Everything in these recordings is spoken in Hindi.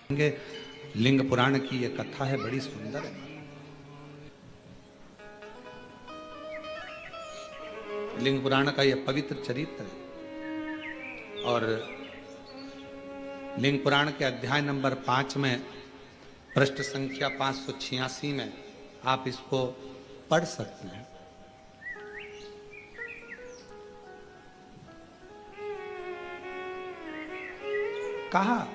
लिंग पुराण की ये कथा है, बड़ी सुंदर है। लिंग पुराण का यह पवित्र चरित्र है और लिंग पुराण के अध्याय नंबर 5 में पृष्ठ संख्या 586 में आप इसको पढ़ सकते हैं। कहा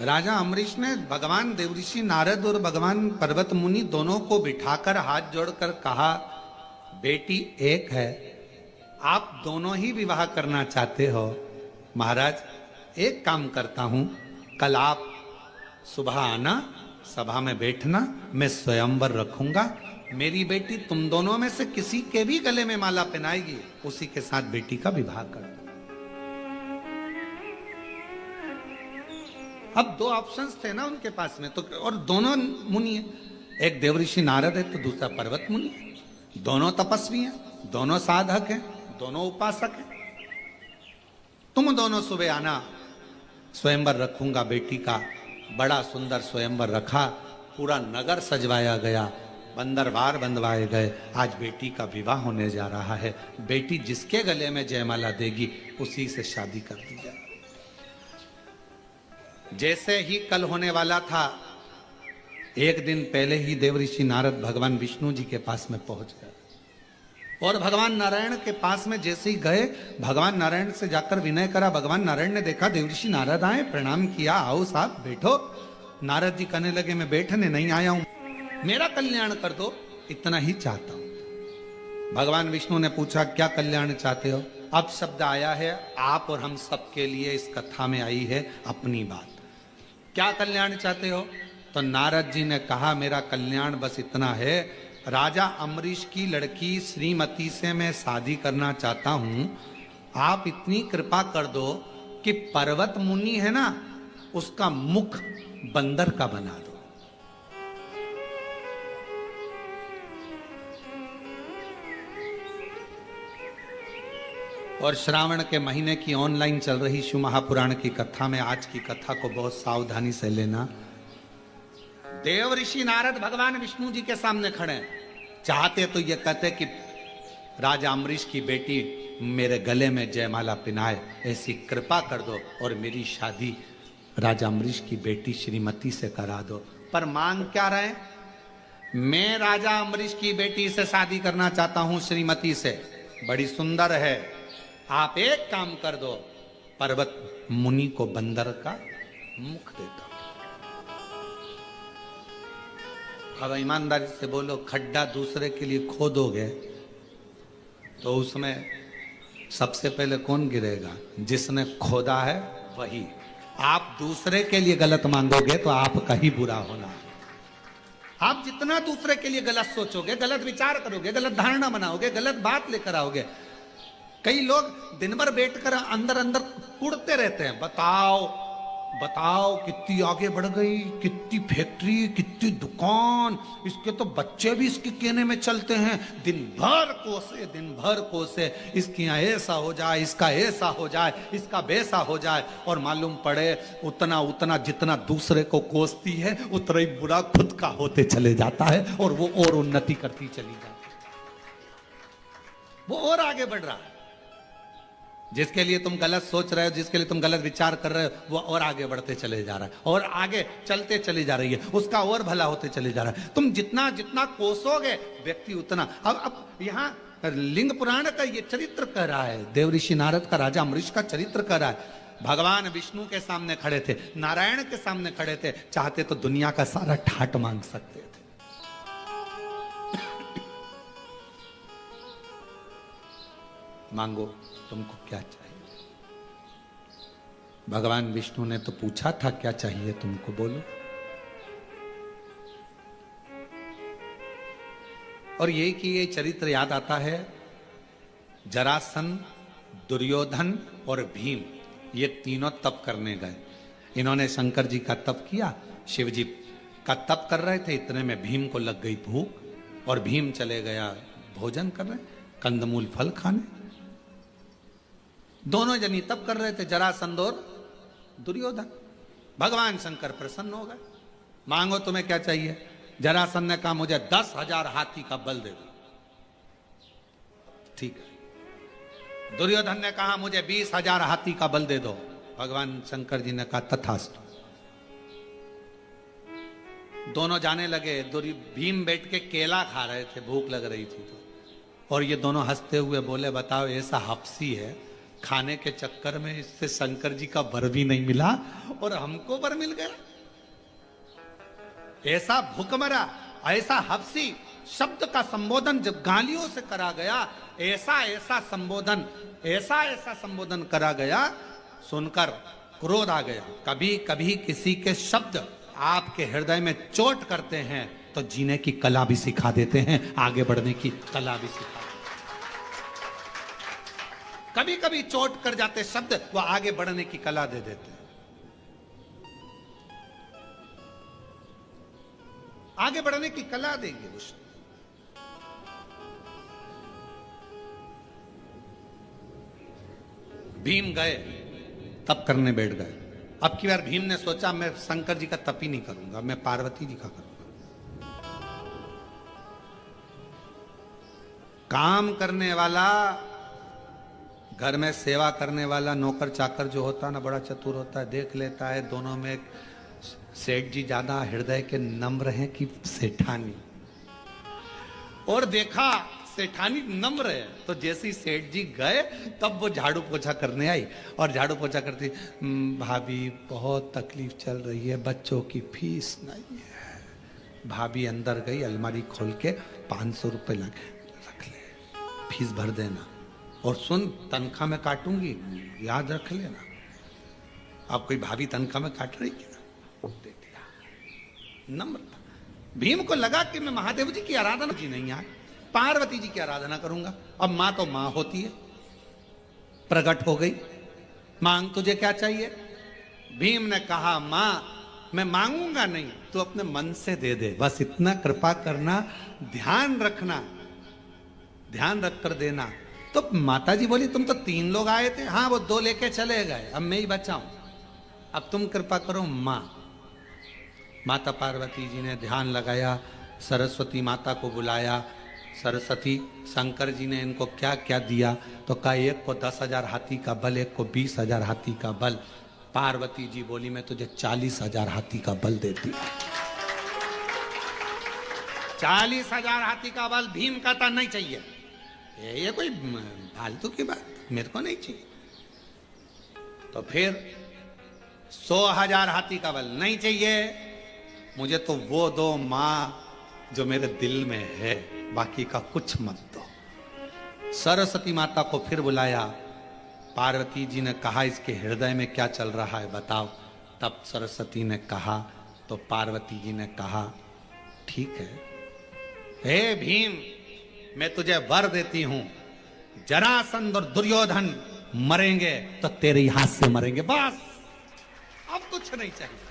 राजा अम्बरीश ने भगवान देवऋषि नारद और भगवान पर्वत मुनि दोनों को बिठाकर हाथ जोड़कर कहा, बेटी एक है, आप दोनों ही विवाह करना चाहते हो। महाराज एक काम करता हूं, कल आप सुबह आना, सभा में बैठना, मैं स्वयंवर रखूंगा। मेरी बेटी तुम दोनों में से किसी के भी गले में माला पहनाएगी, उसी के साथ बेटी का विवाह कर दो। अब दो ऑप्शंस थे ना उनके पास में, तो और दोनों मुनि हैं, एक देवऋषि नारद है तो दूसरा पर्वत मुनि है। दोनों तपस्वी हैं, दोनों साधक हैं, दोनों उपासक हैं। तुम दोनों सुबह आना, स्वयंवर रखूंगा बेटी का। बड़ा सुंदर स्वयंवर रखा, पूरा नगर सजवाया गया, बंदरवार बंधवाए गए। आज बेटी का विवाह होने जा रहा है। बेटी जिसके गले में जयमाला देगी उसी से शादी कर दी जाए। जैसे ही कल होने वाला था, एक दिन पहले ही देवऋषि नारद भगवान विष्णु जी के पास में पहुंच गए और भगवान नारायण के पास में जैसे ही गए, भगवान नारायण से जाकर विनय करा। भगवान नारायण ने देखा देवऋषि नारद आए, प्रणाम किया, आओ साहब बैठो। नारद जी कहने लगे, मैं बैठने नहीं आया हूं, मेरा कल्याण कर दो, इतना ही चाहता हूं। भगवान विष्णु ने पूछा, क्या कल्याण चाहते हो? अब शब्द आया है, आप और हम सबके लिए इस कथा में आई है अपनी बात। क्या कल्याण चाहते हो? तो नारद जी ने कहा, मेरा कल्याण बस इतना है, राजा अम्बरीश की लड़की श्रीमती से मैं शादी करना चाहता हूं। आप इतनी कृपा कर दो कि पर्वत मुनि है ना, उसका मुख बंदर का बना दो। और श्रावण के महीने की ऑनलाइन चल रही शिव महापुराण की कथा में आज की कथा को बहुत सावधानी से लेना। देवऋषि नारद भगवान विष्णु जी के सामने खड़े हैं। चाहते तो ये कहते कि राजा अम्बरीश की बेटी मेरे गले में जयमाला पिनाए, ऐसी कृपा कर दो और मेरी शादी राजा अम्बरीश की बेटी श्रीमती से करा दो। पर मांग क्या रहे? मैं राजा अम्बरीश की बेटी से शादी करना चाहता हूं, श्रीमती से, बड़ी सुंदर है। आप एक काम कर दो, पर्वत मुनि को बंदर का मुख दे दो। अब ईमानदारी से बोलो, खड्डा दूसरे के लिए खोदोगे तो उसमें सबसे पहले कौन गिरेगा? जिसने खोदा है वही। आप दूसरे के लिए गलत मांगोगे तो आपका ही बुरा होना। आप जितना दूसरे के लिए गलत सोचोगे, गलत विचार करोगे, गलत धारणा बनाओगे, गलत बात लेकर आओगे। कई लोग दिन भर बैठकर अंदर अंदर कुड़ते रहते हैं, बताओ बताओ कितनी आगे बढ़ गई, कितनी फैक्ट्री, कितनी दुकान, इसके तो बच्चे भी इसके कहने में चलते हैं। दिन भर कोसे, इसकी यहाँ ऐसा हो जाए, इसका ऐसा हो जाए, इसका वैसा हो जाए। और मालूम पड़े उतना जितना दूसरे को कोसती है, उतना ही बुरा खुद का होते चले जाता है और वो और उन्नति करती चली जाती है, वो और आगे बढ़ रहा है। जिसके लिए तुम गलत सोच रहे हो, जिसके लिए तुम गलत विचार कर रहे हो, वो और आगे बढ़ते चले जा रहा है और आगे चलते चली जा रही है, उसका और भला होते चले जा रहा है। तुम जितना जितना कोसोगे व्यक्ति उतना। अब यहाँ लिंग पुराण का ये चरित्र कह रहा है, देवऋषि नारद का राजा अम्बरीश का चरित्र कह रहा है। भगवान विष्णु के सामने खड़े थे, नारायण के सामने खड़े थे, चाहते तो दुनिया का सारा ठाट मांग सकते थे। मांगो, तुमको क्या चाहिए? भगवान विष्णु ने तो पूछा था, क्या चाहिए तुमको, बोलो। और यही कि ये चरित्र याद आता है, जरासंध, दुर्योधन और भीम, ये तीनों तप करने गए। इन्होंने शंकर जी का तप किया, शिव जी का तप कर रहे थे, इतने में भीम को लग गई भूख और भीम चले गया भोजन कर रहे, कंदमूल फल खाने। दोनों जनी तब कर रहे थे, जरासंध और दुर्योधन। भगवान शंकर प्रसन्न हो गए, मांगो तुम्हें क्या चाहिए। जरासंध ने कहा मुझे 10,000 हाथी का बल दे दो। ठीक है। दुर्योधन ने कहा मुझे 20,000 हाथी का बल दे दो। भगवान शंकर जी ने कहा तथास्तु। दोनों जाने लगे। भीम बैठ के केला खा रहे थे, भूख लग रही थी तो, और ये दोनों हंसते हुए बोले बताओ ऐसा हफ्सी है, खाने के चक्कर में इससे शंकर जी का वर भी नहीं मिला और हमको वर मिल गया। ऐसा भूखमरा, ऐसा हफ्सी शब्द का संबोधन जब गालियों से करा गया, ऐसा ऐसा संबोधन करा गया, सुनकर क्रोध आ गया। कभी कभी किसी के शब्द आपके हृदय में चोट करते हैं तो जीने की कला भी सिखा देते हैं, आगे बढ़ने की कला भी सिखा देते हैं। कभी कभी चोट कर जाते शब्द वो आगे बढ़ने की कला दे देते हैं। आगे बढ़ने की कला देंगे वो शब्द। भीम गए, तप करने बैठ गए। अब की बार भीम ने सोचा मैं शंकर जी का तप ही नहीं करूंगा, मैं पार्वती जी का करूंगा। काम करने वाला, घर में सेवा करने वाला नौकर चाकर जो होता है ना, बड़ा चतुर होता है, देख लेता है दोनों में सेठ जी ज्यादा हृदय के नम्र हैं कि सेठानी, और देखा सेठानी नम्र है तो जैसे ही सेठ जी गए तब वो झाड़ू पोछा करने आई, और झाड़ू पोछा करती, भाभी बहुत तकलीफ चल रही है, बच्चों की फीस नहीं है। भाभी अंदर गई, अलमारी खोल के 500 रुपए रख ले, फीस भर देना, और सुन तनख्वाह में काटूंगी, याद रख लेना। अब कोई भाभी तनख्वाह में काट रही क्या? दे दिया। नम्रता। भीम को लगा कि मैं महादेव जी की आराधना की नहीं, यार पार्वती जी की आराधना करूंगा। अब मां तो मां होती है, प्रकट हो गई, मांग तुझे क्या चाहिए। भीम ने कहा मां मैं मांगूंगा नहीं, तू अपने मन से दे दे, बस इतना कृपा करना, ध्यान रखना, ध्यान रख कर देना। तो माता जी बोली तुम तो 3 लोग आए थे, हाँ वो 2 लेके चले गए, अब मैं ही बचा हूं, अब तुम कृपा करो मां। माता पार्वती जी ने ध्यान लगाया, सरस्वती माता को बुलाया। सरस्वती, शंकर जी ने इनको क्या क्या दिया, तो कहा एक को 10,000 हाथी का बल, एक को 20,000 हाथी का बल। पार्वती जी बोली मैं तुझे 40,000 हाथी का बल देती। 40,000 हाथी का बल। भीम कहता नहीं चाहिए, ये कोई फालतू की बात, मेरे को नहीं चाहिए। तो फिर 100,000 हाथी का बल नहीं चाहिए, मुझे तो वो दो मां जो मेरे दिल में है, बाकी का कुछ मत दो। सरस्वती माता को फिर बुलाया। पार्वती जी ने कहा इसके हृदय में क्या चल रहा है बताओ। तब सरस्वती ने कहा, तो पार्वती जी ने कहा ठीक है, हे भीम मैं तुझे वर देती हूं, जरासंध और दुर्योधन मरेंगे तो तेरे ही हाथ से मरेंगे, बस अब कुछ नहीं चाहिए।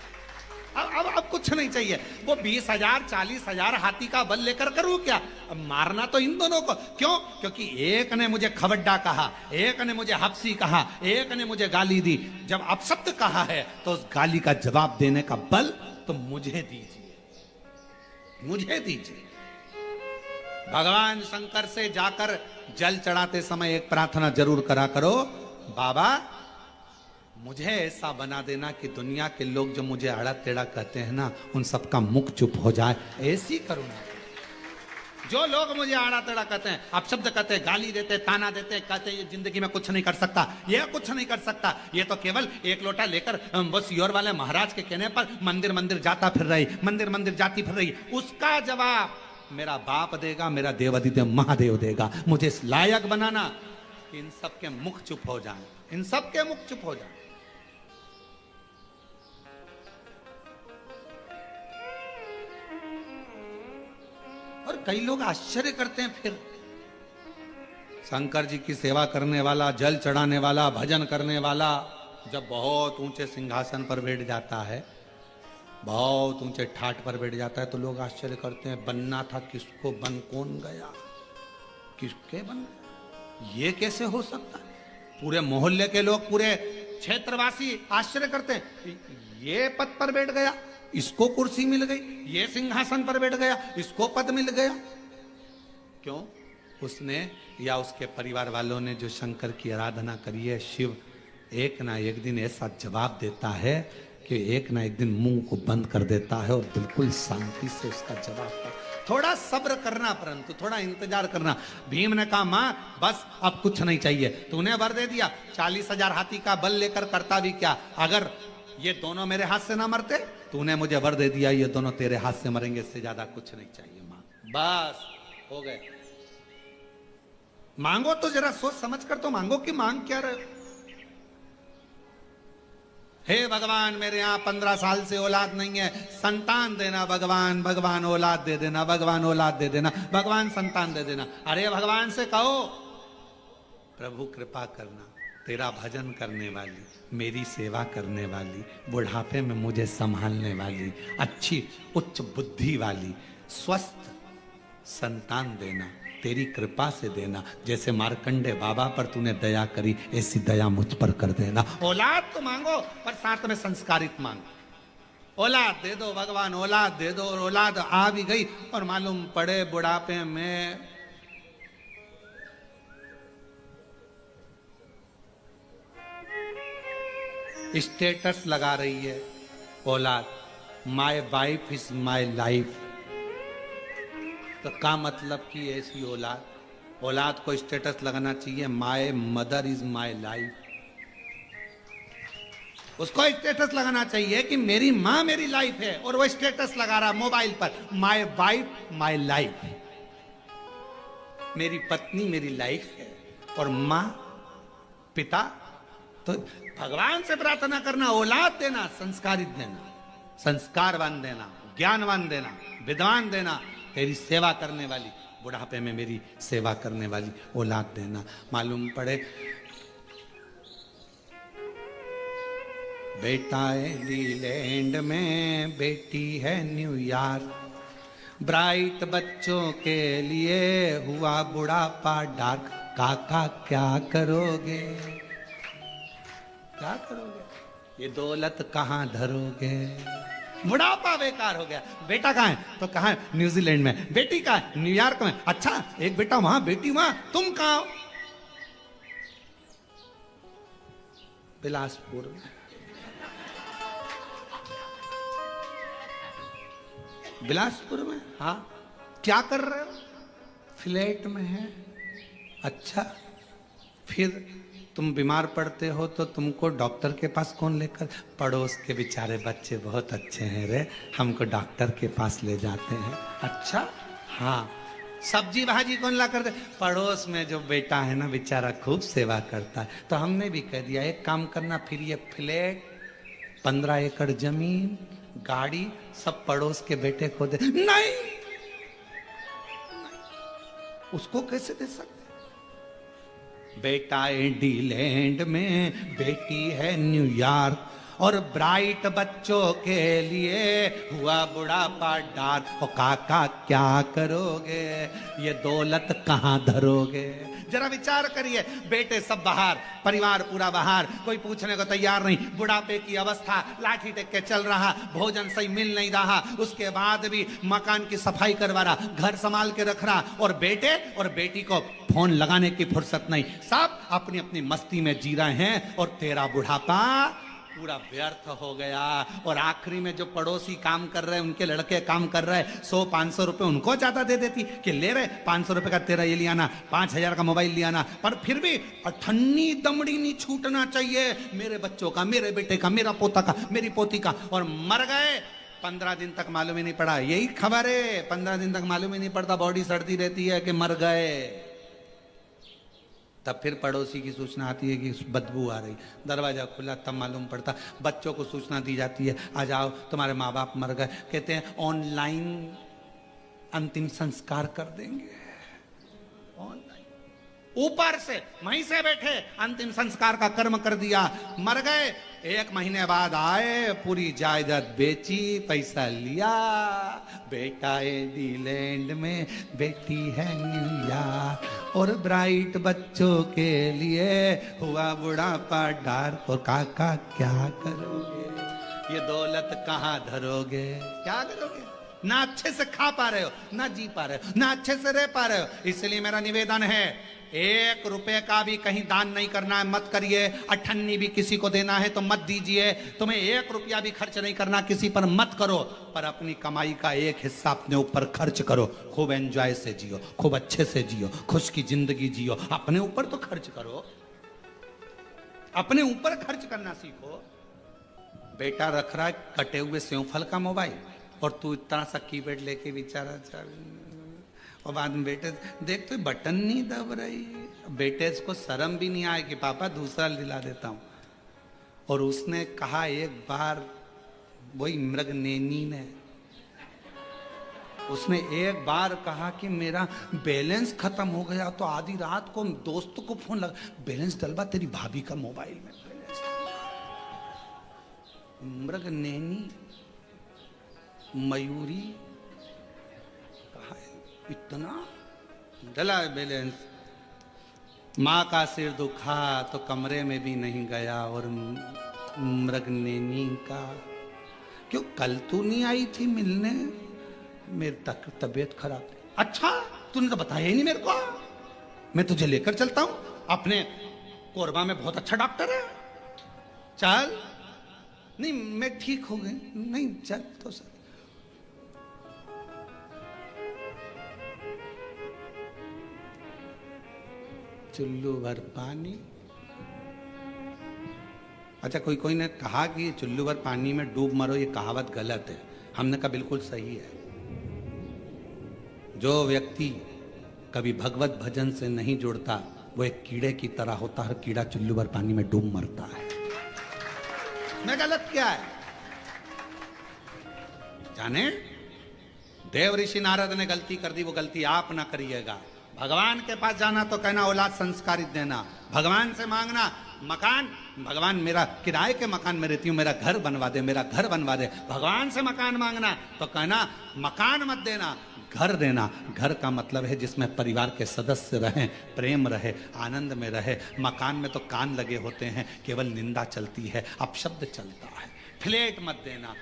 अब कुछ नहीं चाहिए। वो 20,000 40,000 हाथी का बल लेकर करूं क्या? अब मारना तो इन दोनों को। क्यों? क्योंकि एक ने मुझे खबड्डा कहा, एक ने मुझे हफ्सी कहा, एक ने मुझे गाली दी। जब अपशब्द कहा है तो उस गाली का जवाब देने का बल तो मुझे दीजिए, मुझे दीजिए। भगवान शंकर से जाकर जल चढ़ाते समय एक प्रार्थना जरूर करा करो, बाबा मुझे ऐसा बना देना कि दुनिया के लोग जो मुझे आड़ा टेढ़ा कहते हैं ना, उन सबका मुख चुप हो जाए, ऐसी करुणा। जो लोग मुझे आड़ा टेढ़ा कहते हैं, आप शब्द कहते हैं, गाली देते, ताना देते, कहते ये जिंदगी में कुछ नहीं कर सकता, ये कुछ नहीं कर सकता, ये तो केवल एक लोटा लेकर बस योर वाले महाराज के कहने पर मंदिर मंदिर जाता फिर रही, मंदिर मंदिर जाती फिर रही, उसका जवाब मेरा बाप देगा, मेरा देवादिदेव महादेव देगा। मुझे इस लायक बनाना कि इन सबके मुख चुप हो जाए, इन सबके मुख चुप हो जाए। और कई लोग आश्चर्य करते हैं, फिर शंकर जी की सेवा करने वाला, जल चढ़ाने वाला, भजन करने वाला जब बहुत ऊंचे सिंहासन पर बैठ जाता है, बहुत ऊंचे ठाट पर बैठ जाता है, तो लोग आश्चर्य करते हैं बनना था किसको, बन कौन गया, किसके बन गया, ये कैसे हो सकता है? पूरे मोहल्ले के लोग, पूरे क्षेत्रवासी आश्चर्य करते हैं, ये पद पर बैठ गया, इसको कुर्सी मिल गई, ये सिंहासन पर बैठ गया, इसको पद मिल गया। क्यों? उसने या उसके परिवार वालों ने जो शंकर की आराधना करी है, शिव एक ना एक दिन ऐसा जवाब देता है कि एक ना एक दिन मुंह को बंद कर देता है और बिल्कुल शांति से उसका जवाब कर। थोड़ा सब्र करना, परंतु थोड़ा इंतजार करना। भीम ने कहा, मां बस अब कुछ नहीं चाहिए, तूने वर दे दिया, 40,000 हाथी का बल लेकर करता भी क्या, अगर ये दोनों मेरे हाथ से ना मरते, तूने मुझे वर दे दिया, ये दोनों तेरे हाथ से मरेंगे, इससे ज्यादा कुछ नहीं चाहिए मां, बस हो गए। मांगो तो जरा सोच समझ कर तो मांगो कि मांग क्या रहे हो। हे भगवान, मेरे यहां 15 साल से औलाद नहीं है, संतान देना भगवान, भगवान औलाद दे देना, भगवान औलाद दे देना, भगवान संतान दे देना। अरे भगवान से कहो, प्रभु कृपा करना, तेरा भजन करने वाली, मेरी सेवा करने वाली, बुढ़ापे में मुझे संभालने वाली, अच्छी उच्च बुद्धि वाली, स्वस्थ संतान देना, तेरी कृपा से देना। जैसे मार्कंडे बाबा पर तूने दया करी, ऐसी दया मुझ पर कर देना। औलाद तो मांगो, पर साथ में संस्कारित मांगो। औलाद दे दो भगवान, औलाद दे दो। और औलाद आ भी गई और मालूम पड़े बुढ़ापे में स्टेटस लगा रही है औलाद, my wife is my life. तो क्या मतलब कि ऐसी औलाद, औलाद को स्टेटस लगाना चाहिए, my mother is my life. उसको स्टेटस लगाना चाहिए कि मेरी मां मेरी लाइफ है, और वो स्टेटस लगा रहा मोबाइल पर, माय वाइफ माय लाइफ, मेरी पत्नी मेरी लाइफ है। और मां पिता, तो भगवान से प्रार्थना करना, औलाद देना, संस्कारित देना, संस्कारवान देना, ज्ञानवान देना, विद्वान देना, तेरी सेवा करने वाली, बुढ़ापे में मेरी सेवा करने वाली औलाद देना। मालूम पड़े बेटा है नीलैंड में, बेटी है न्यूयॉर्क, ब्राइट बच्चों के लिए हुआ बुढ़ापा डार्क। काका क्या करोगे, क्या करोगे, ये दौलत कहां धरोगे, बुढ़ापा बेकार हो गया। बेटा कहां है, तो कहां है, न्यूजीलैंड में। बेटी कहां है, न्यूयॉर्क में। अच्छा, एक बेटा वहां, बेटी वहां, तुम कहां हो, बिलासपुर में। बिलासपुर में, हाँ, क्या कर रहे हो, फ्लैट में है। अच्छा, फिर तुम बीमार पड़ते हो तो तुमको डॉक्टर के पास कौन लेकर, पड़ोस के बेचारे बच्चे बहुत अच्छे हैं रे, हमको डॉक्टर के पास ले जाते हैं। अच्छा, हाँ, सब्जी भाजी कौन ला कर दे, पड़ोस में जो बेटा है ना बेचारा खूब सेवा करता है। तो हमने भी कह दिया एक काम करना, फिर ये फ्लैट, 15 एकड़ जमीन, गाड़ी सब पड़ोस के बेटे को दे। नहीं, उसको कैसे दे सकते, बेटा इंडीलैंड में, बेटी है न्यूयॉर्क, और ब्राइट बच्चों के लिए हुआ बुढ़ापा डार्क। और काका क्या करोगे, ये दौलत कहां धरोगे। जरा विचार करिए, बेटे सब बाहर, परिवार पूरा बाहर, कोई पूछने को तैयार नहीं, बुढ़ापे की अवस्था, लाठी टेक के चल रहा, भोजन सही मिल नहीं रहा, उसके बाद भी मकान की सफाई करवा रहा, घर संभाल के रख रहा, और बेटे और बेटी को फोन लगाने की फुर्सत नहीं, सब अपनी अपनी मस्ती में जी रहे हैं, और तेरा बुढ़ापा पूरा व्यर्थ हो गया। और आखिरी में जो पड़ोसी काम कर रहे हैं, उनके लड़के काम कर रहे हैं, 100-500 रुपए उनको ज्यादा दे देती कि ले रहे 500 रुपए का तेरा ये लियाना, 5000 का मोबाइल लियाना, पर फिर भी अठन्नी दमड़ी नहीं छूटना चाहिए मेरे बच्चों का, मेरे बेटे का, मेरा पोता का, मेरी पोती का। और मर गए, 15 दिन तक मालूम ही नहीं पड़ा, यही खबर है, 15 दिन तक मालूम ही नहीं पड़ता, बॉडी सड़ती रहती है कि मर गए। तब फिर पड़ोसी की सूचना आती है कि बदबू आ रही, दरवाजा खुला, तब मालूम पड़ता, बच्चों को सूचना दी जाती है, आ जाओ तुम्हारे माँ बाप मर गए। कहते हैं ऑनलाइन अंतिम संस्कार कर देंगे, ऑनलाइन, ऊपर से वहीं से बैठे अंतिम संस्कार का कर्म कर दिया, मर गए, 1 महीने बाद आए, पूरी जायदाद बेची, पैसा लिया, बेटा है नीलैंड में, बेटी है न्यूयॉर्क, और ब्राइट बच्चों के लिए हुआ बुढ़ापा डार। और काका क्या करोगे, ये दौलत कहाँ धरोगे, क्या करोगे? ना अच्छे से खा पा रहे हो, ना जी पा रहे हो, ना अच्छे से रह पा रहे हो। इसलिए मेरा निवेदन है, 1 रुपए का भी कहीं दान नहीं करना है, मत करिए। 98 भी किसी को देना है तो मत दीजिए। तुम्हें 1 रुपया भी खर्च नहीं करना किसी पर, मत करो। पर अपनी कमाई का 1 हिस्सा अपने ऊपर खर्च करो। खूब एंजॉय से जियो, खूब अच्छे से जियो, खुश की जिंदगी जियो। अपने ऊपर तो खर्च करो, अपने ऊपर खर्च करना सीखो। बेटा रख रहा है कटे हुए सेवफल का मोबाइल, और तू इतना सा कीपैड लेके बेचारा चल, और बाद में बेटे देख तो बटन नहीं दब रही। बेटे को शर्म भी नहीं आए कि पापा दूसरा दिला देता हूं। और उसने कहा एक बार, वही मृगनेनी ने, उसने एक बार कहा कि मेरा बैलेंस खत्म हो गया, तो आधी रात को दोस्त को फोन लगा, बैलेंस डलवा तेरी भाभी का मोबाइल में बैलेंस। मृगनेनी मयूरी कहा इतना डला बैलेंस। माँ का सिर दुखा तो कमरे में भी नहीं गया। और मृगनेनी का, क्यों कल तू नहीं आई थी मिलने, मेरी तबीयत खराब। अच्छा तूने तो बताया ही नहीं मेरे को, मैं तुझे लेकर चलता हूं। अपने कोरबा में बहुत अच्छा डॉक्टर है, चल। नहीं मैं ठीक हो गई, नहीं चल तो सर। चुल्लू भर पानी। अच्छा कोई ने कहा कि चुल्लू भर पानी में डूब मरो, ये कहावत गलत है। हमने कहा बिल्कुल सही है। जो व्यक्ति कभी भगवत भजन से नहीं जुड़ता वो एक कीड़े की तरह होता है। कीड़ा चुल्लू भर पानी में डूब मरता है। मैं गलत क्या है जाने? देव ऋषि नारद ने गलती कर दी, वो गलती आप ना करिएगा। भगवान के पास जाना तो कहना औलाद संस्कारित देना, भगवान से मांगना मकान, भगवान मेरा किराए के मकान में रहती हूँ, मेरा घर बनवा दे, मेरा घर बनवा दे। भगवान से मकान मांगना तो कहना मकान मत देना, घर देना। घर का मतलब है जिसमें परिवार के सदस्य रहें, प्रेम रहे, आनंद में रहे। मकान में तो कान लगे होते हैं, केवल निंदा चलती है, अपशब्द चलता है। फ्लैट मत देना,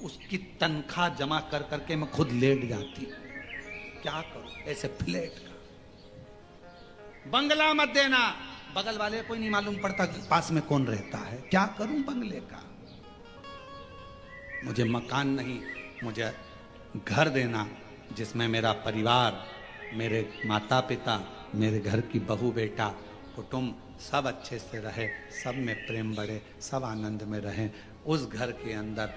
उसकी तनख्वाह जमा कर करके मैं खुद लेट जाती हूँ, क्या करूं ऐसे फ्लैट का। बंगला मत देना, बगल वाले को ही नहीं मालूम पड़ता कि पास में कौन रहता है, क्या करूं बंगले का। मुझे मकान नहीं, मुझे घर देना जिसमें मेरा परिवार, मेरे माता पिता, मेरे घर की बहू बेटा, कुटुंब सब अच्छे से रहे, सब में प्रेम बढ़े, सब आनंद में रहें। उस घर के अंदर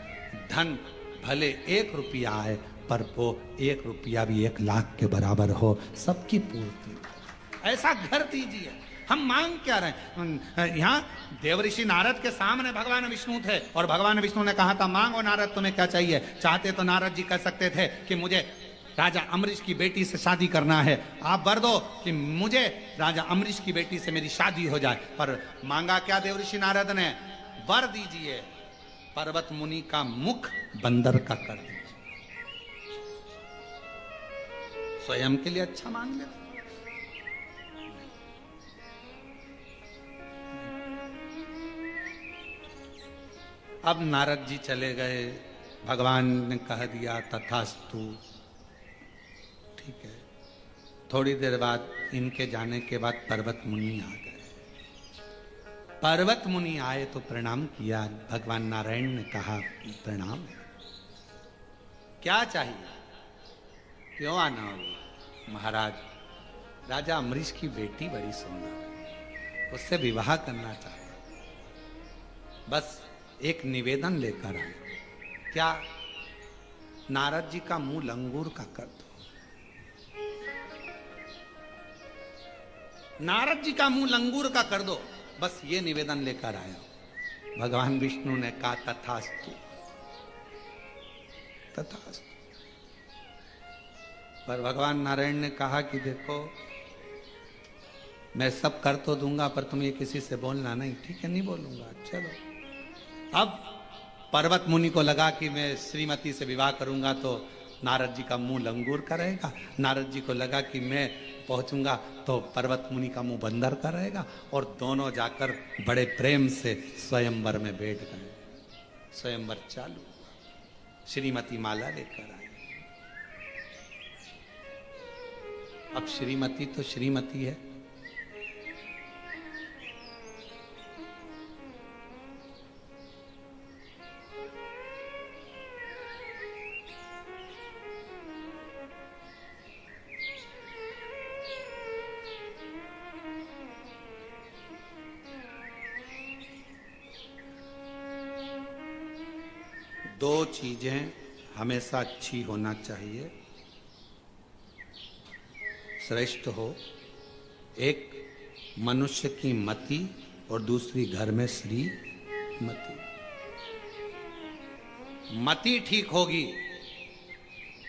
धन भले 1 रुपया आए पर वो 1 रुपया भी 1 लाख के बराबर हो, सबकी पूर्ति। ऐसा घर दीजिए। हम मांग क्या रहे हैं? यहाँ देवऋषि नारद के सामने भगवान विष्णु थे और भगवान विष्णु ने कहा था मांगो नारद तुम्हें क्या चाहिए। चाहते तो नारद जी कह सकते थे कि मुझे राजा अम्बरीश की बेटी से शादी करना है, आप वर दो कि मुझे राजा अम्बरीश की बेटी से मेरी शादी हो जाए। पर मांगा क्या देवऋषि नारद ने? वर दीजिए पर्वत मुनि का मुख बंदर का कर दीजिए। स्वयं के लिए अच्छा मांग ले। अब नारद जी चले गए, भगवान ने कह दिया तथास्तु, ठीक है। थोड़ी देर बाद इनके जाने के बाद पर्वत मुनि आ गए। पर्वत मुनि आए तो प्रणाम किया। भगवान नारायण ने कहा प्रणाम, क्या चाहिए, क्यों आना हुआ? महाराज राजा अम्बरीश की बेटी बड़ी सुंदर, उससे विवाह करना चाहता, बस एक निवेदन लेकर आए। क्या? नारद जी का मुंह लंगूर का कर दो। नारद जी का मुंह लंगूर का कर दो, बस ये निवेदन लेकर आया। भगवान विष्णु ने कहा तथास्तु, तथास्तु। पर भगवान नारायण ने कहा कि देखो मैं सब कर तो दूंगा पर तुम ये किसी से बोलना नहीं। ठीक है नहीं बोलूंगा, चलो। अब पर्वत मुनि को लगा कि मैं श्रीमती से विवाह करूंगा तो नारद जी का मुंह लंगूर का रहेगा। नारद जी को लगा कि मैं पहुंचूंगा तो पर्वत मुनि का मुंह बंदर का रहेगा। और दोनों जाकर बड़े प्रेम से स्वयंवर में बैठ गए। स्वयंवर चालू, श्रीमती माला लेकर आई। अब श्रीमती तो श्रीमती है। दो चीजें हमेशा अच्छी होना चाहिए, श्रेष्ठ हो। एक मनुष्य की मति और दूसरी घर में श्रीमती। मति ठीक होगी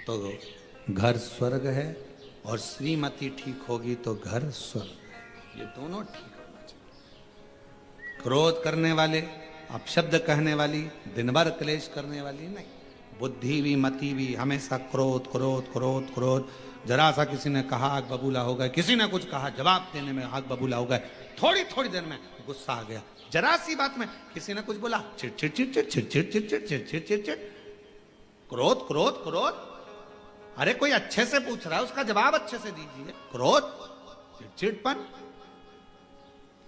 तो घर स्वर्ग है, और श्रीमती ठीक होगी तो घर स्वर्ग है। ये दोनों ठीक होना चाहिए। क्रोध करने वाले, अपशब्द कहने वाली, दिन भर क्लेश करने वाली नहीं। बुद्धि भी मति भी हमेशा क्रोध क्रोध क्रोध क्रोध। जरा सा किसी ने कहा आग बबूला हो गए, किसी ने कुछ कहा जवाब देने में आग बबूला हो गए, थोड़ी थोड़ी देर में गुस्सा आ गया। जरा सी बात में किसी ने कुछ बोला चिड़चिड़ चिड़चिड़ चिड़चिड़ चिड़चिड़ चिड़चिड़ चिड़चिड़, क्रोध क्रोध क्रोध। अरे कोई अच्छे से पूछ रहा है, उसका जवाब अच्छे से दीजिए। क्रोध चिड़चिड़पन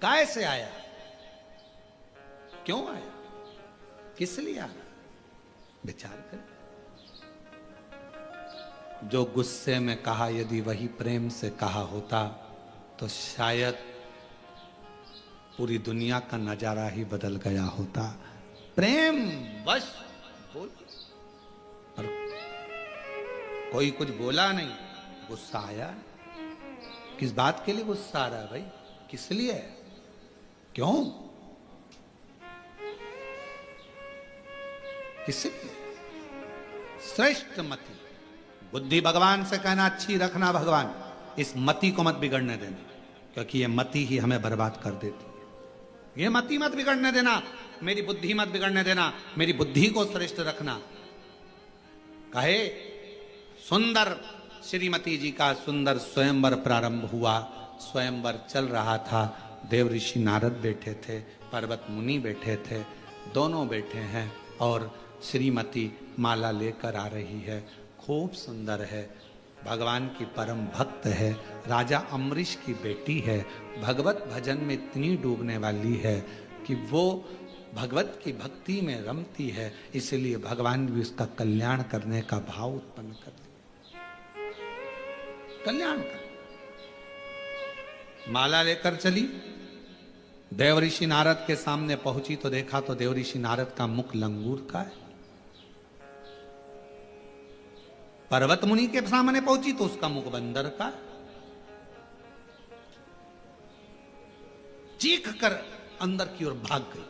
कैसे आया, क्यों आया, किस लिए आया, विचार कर। जो गुस्से में कहा यदि वही प्रेम से कहा होता तो शायद पूरी दुनिया का नजारा ही बदल गया होता। प्रेम बस बोल, और कोई कुछ बोला नहीं, गुस्सा आया। किस बात के लिए गुस्सा आ रहा है भाई, किस लिए, क्यों, इसलिए श्रेष्ठ मति। बुद्धि भगवान से कहना अच्छी रखना भगवान, इस मति को मत बिगड़ने देना, क्योंकि ये मति ही हमें बर्बाद कर देती है। ये मति मत बिगड़ने देना, मेरी बुद्धि मत बिगड़ने देना, मेरी बुद्धि को श्रेष्ठ रखना। कहे सुंदर श्रीमती जी का सुंदर स्वयंवर प्रारंभ हुआ। स्वयंवर चल रहा था, देव ऋषि नारद बैठे थे, पर्वत मुनि बैठे थे, दोनों बैठे हैं और श्रीमती माला लेकर आ रही है। खूब सुंदर है, भगवान की परम भक्त है, राजा अम्बरीश की बेटी है, भगवत भजन में इतनी डूबने वाली है कि वो भगवत की भक्ति में रमती है। इसलिए भगवान भी उसका कल्याण करने का भाव उत्पन्न कर दिया। कल्याण कर माला लेकर चली, देव ऋषि नारद के सामने पहुंची तो देखा तो देव ऋषि नारद का मुख लंगूर का है। पर्वत मुनि के सामने पहुंची तो उसका मुख बंदर का। चीख कर अंदर की ओर भाग गई।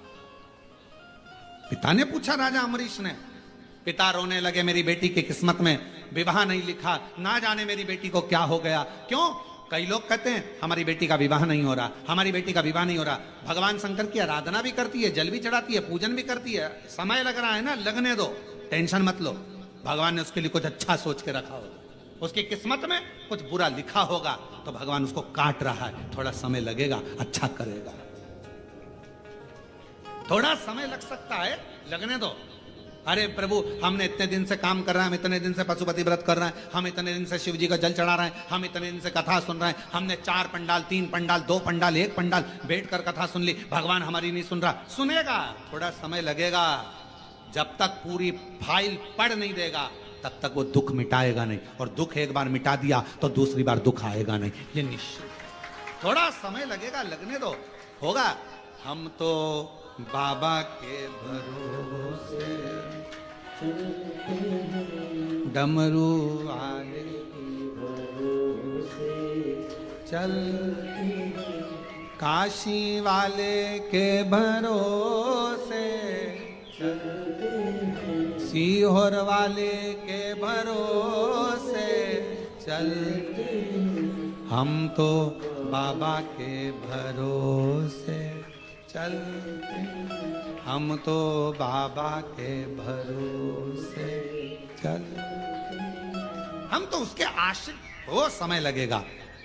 पिता ने पूछा, राजा अम्बरीश ने, पिता रोने लगे, मेरी बेटी की किस्मत में विवाह नहीं लिखा, ना जाने मेरी बेटी को क्या हो गया। क्यों? कई लोग कहते हैं हमारी बेटी का विवाह नहीं हो रहा, हमारी बेटी का विवाह नहीं हो रहा। भगवान शंकर की आराधना भी करती है, जल भी चढ़ाती है, पूजन भी करती है, समय लग रहा है ना, लगने दो, टेंशन मत लो। भगवान ने उसके लिए कुछ अच्छा सोच के रखा होगा, उसकी किस्मत में कुछ बुरा लिखा होगा तो भगवान उसको काट रहा है। थोड़ा समय लगेगा, अच्छा करेगा, थोड़ा समय लग सकता है, लगने दो। अरे प्रभु, हमने इतने दिन से काम कर रहे हैं, हम इतने दिन से पशुपति व्रत कर रहे हैं, हम इतने दिन से शिव जी का जल चढ़ा रहे हैं, हम इतने दिन से कथा सुन रहे हैं, हमने 4 पंडाल 3 पंडाल 2 पंडाल 1 पंडाल बैठ कर कथा सुन ली, भगवान हमारी नहीं सुन रहा। सुनेगा, थोड़ा समय लगेगा। जब तक पूरी फाइल पढ़ नहीं देगा तब तक वो दुख मिटाएगा नहीं, और दुख एक बार मिटा दिया तो दूसरी बार दुख आएगा नहीं, ये निश्चित। थोड़ा समय लगेगा, लगने दो, होगा। हम तो बाबा के भरोसे डमरू वाले चल, काशी वाले के भरोसे चल, सीहोर वाले के भरोसे चल, हम तो बाबा के भरोसे चलते, हम तो बाबा के भरोसे चल, हम तो उसके आश्रित। हो समय लगेगा,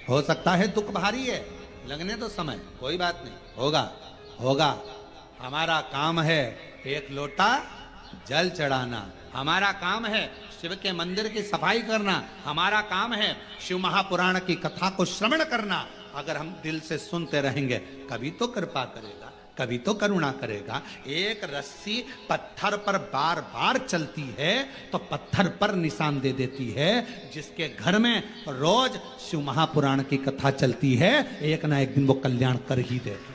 हो सकता है दुख भारी है, लगने तो समय, कोई बात नहीं, होगा होगा। हमारा काम है एक लोटा जल चढ़ाना, हमारा काम है शिव के मंदिर की सफाई करना, हमारा काम है शिव महापुराण की कथा को श्रवण करना। अगर हम दिल से सुनते रहेंगे, कभी तो कृपा करेगा, कभी तो करुणा करेगा। एक रस्सी पत्थर पर बार बार चलती है तो पत्थर पर निशान दे देती है। जिसके घर में रोज शिव महापुराण की कथा चलती है, एक ना एक दिन वो कल्याण कर ही देती।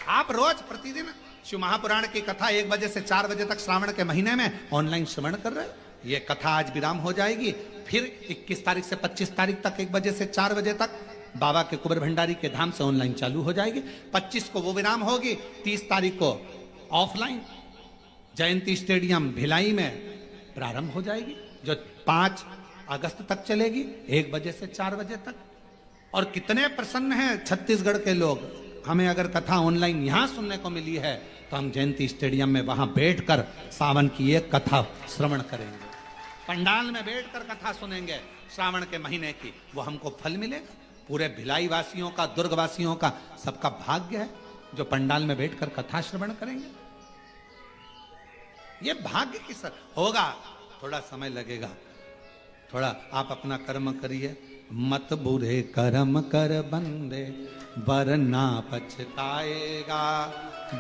आप रोज प्रतिदिन शिव महापुराण की कथा 1 बजे से 4 बजे तक श्रावण के महीने में ऑनलाइन श्रवण कर रहे हो। ये कथा आज विराम हो जाएगी, फिर 21 तारीख से 25 तारीख तक 1 बजे से 4 बजे तक बाबा के कुबेर भंडारी के धाम से ऑनलाइन चालू हो जाएगी। 25 को वो विराम होगी, 30 तारीख को ऑफलाइन जयंती स्टेडियम भिलाई में प्रारंभ हो जाएगी, जो 5 अगस्त तक चलेगी 1 बजे से 4 बजे तक। और कितने प्रसन्न हैं छत्तीसगढ़ के लोग, हमें अगर कथा ऑनलाइन यहां सुनने को मिली है तो हम जयंती स्टेडियम में वहां बैठकर सावन की एक कथा श्रवण करेंगे, पंडाल में बैठकर कथा सुनेंगे श्रावण के महीने की, वो हमको फल मिलेगा। पूरे भिलाई वासियों का, दुर्ग वासियों का, सबका भाग्य है जो पंडाल में बैठकर कथा श्रवण करेंगे। ये भाग्य की सर होगा, थोड़ा समय लगेगा, थोड़ा आप अपना कर्म करिए। मत बुरे कर्म कर बंदे वरना पछताएगा,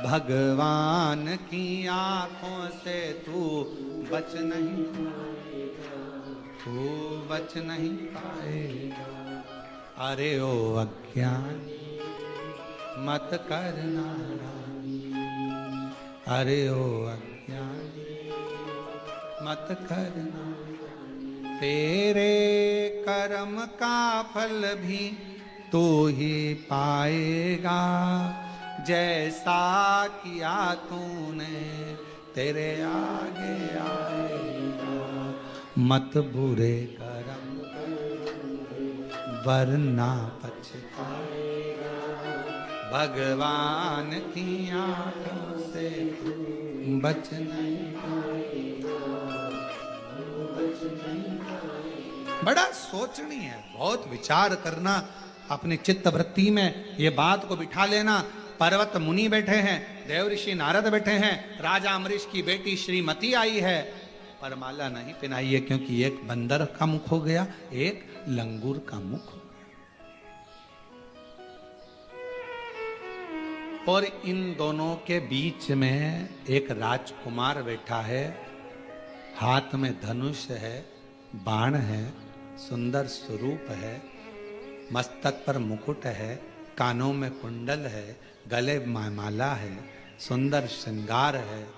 भगवान की आंखों से तू बच नहीं पाएगा, तू बच नहीं पाएगा। अरे ओ अज्ञानी मत करना, अरे ओ अज्ञानी मत करना, तेरे कर्म का फल भी तू ही पाएगा, जैसा किया तूने तेरे आगे आएगा। मत बुरे कर्म वरना पछताएगा, भगवान की आंखों से बच नहीं पाएगा, बच नहीं पाएगा। बड़ा सोचनी है, बहुत विचार करना, अपने चित्त वृत्ति में ये बात को बिठा लेना। पर्वत मुनि बैठे हैं, देव ऋषि नारद बैठे हैं, राजा अमरीश की बेटी श्रीमती आई है, पर माला नहीं पहनाई है, क्योंकि एक बंदर का मुख हो गया, एक लंगूर का मुख हो गया। और इन दोनों के बीच में एक राजकुमार बैठा है, हाथ में धनुष है, बाण है, सुंदर स्वरूप है, मस्तक पर मुकुट है, कानों में कुंडल है, गले में माला है, सुंदर श्रृंगार है,